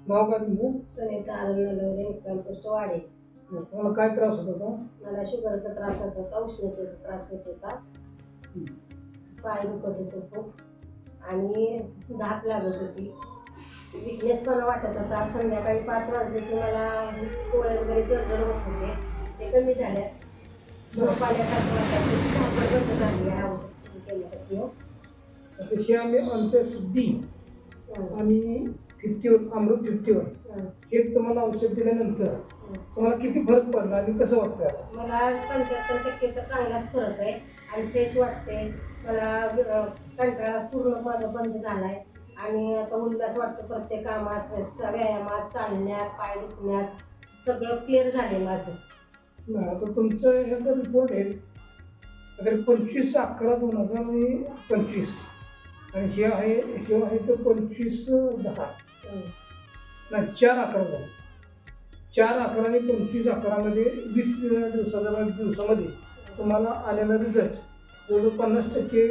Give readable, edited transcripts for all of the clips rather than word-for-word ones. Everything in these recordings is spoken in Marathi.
नाव काय तुमचं? सुनीता अरुण नलवडे, मुक्काम पोस्ट वाडे. तुम्हाला काय त्रास होत होता? मला शुगरचा त्रास होत होता, उष्णतेचा त्रास होत होता, पाय दुखत होतं खूप आणि धाप लागत होती, विकनेस पण वाटत होता. संध्याकाळी 5 वाजले की मला डोळे वगैरे जळजळ होत होते, ते कमी झाले. झोप आल्यासारखं वाटायचं, धापड बंद झाली आहे औषध केल्यापासून. अतिशय आम्ही अंत्यशुद्धी आणि 51 अमृत 51 हे तुम्हाला औषध दिल्यानंतर तुम्हाला किती फरक पडला आणि कसं वाटतं आता? मला 75% तर चांगलाच फरक आहे आणि फ्रेश वाटते. मला कंटाळा पूर्ण माझा बंद झालाय आणि आता उल्हास वाटतो प्रत्येक कामात, व्यायामात, चालण्यात, पाय दुखण्यात सगळं क्लिअर झाले माझं. नाही, आता तुमचं हे तर रिपोर्ट आहे अगर 25/11/2025 आणि हे आहे तर 25/10 नाही 4/11 4/11 आणि 25/11 20 दिवसामध्ये तुम्हाला आलेला रिझल्ट जवळजवळ 50%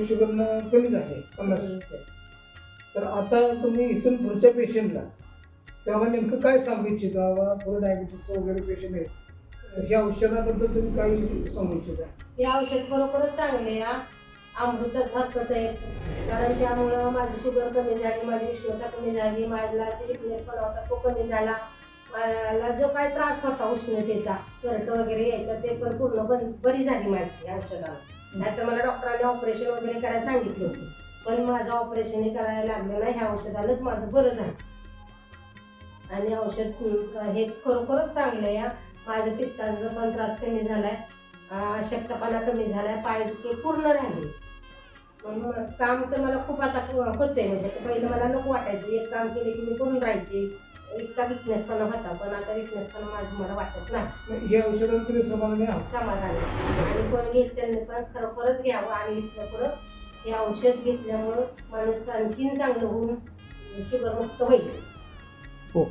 शुगरनं कमी झाले 50%. तर आता तुम्ही इथून पुढच्या पेशंटला तेव्हा नेमकं काय सांगू इच्छिता? बाबा पुढे डायबिटीस वगैरे पेशंट आहेत तर ह्या औषधाबद्दल तुम्ही काही सांगू इच्छिता? हे औषध खरोखरच चांगले आहे. अमृतच हक्कच आहे, कारण त्यामुळं माझी शुगर कमी झाली, माझी उष्णता कमी झाली, माझा जे विकनेसपणा होता तो कमी झाला. मला जो काय त्रास होता उष्णतेचा, करट वगैरे यायचा, ते पण पूर्ण बरी झाली माझी औषधाला. नाहीतर मला डॉक्टरांनी ऑपरेशन वगैरे करायला सांगितलं होतं, पण माझं ऑपरेशनही करायला लागलं नाही. ह्या औषधालाच माझं बरं झालं आणि औषध हे खरोखरच चांगलं आहे. माझ्या पित्ताचा पण त्रास कमी झालाय, अशक्तपणा कमी झालाय, पाय दुखे पूर्ण राहिले. म्हणून काम तर मला खूप आता होतंय. म्हणजे पहिलं मला नको वाटायचं, एक काम केले की मी करून राहायचे, इतका विकनेसपणा होता, पण आता विकनेसपणा मला वाटत नाही. हे औषधाला तुम्ही समाधानी आहात? समाधान आहे. आणि कोण घेईल त्यांनी पण खरोखरच घ्यावं आणि इथलं पुढं हे औषध घेतल्यामुळं माणूस आणखीन चांगलं होऊन शुगरमुक्त होईल. हो.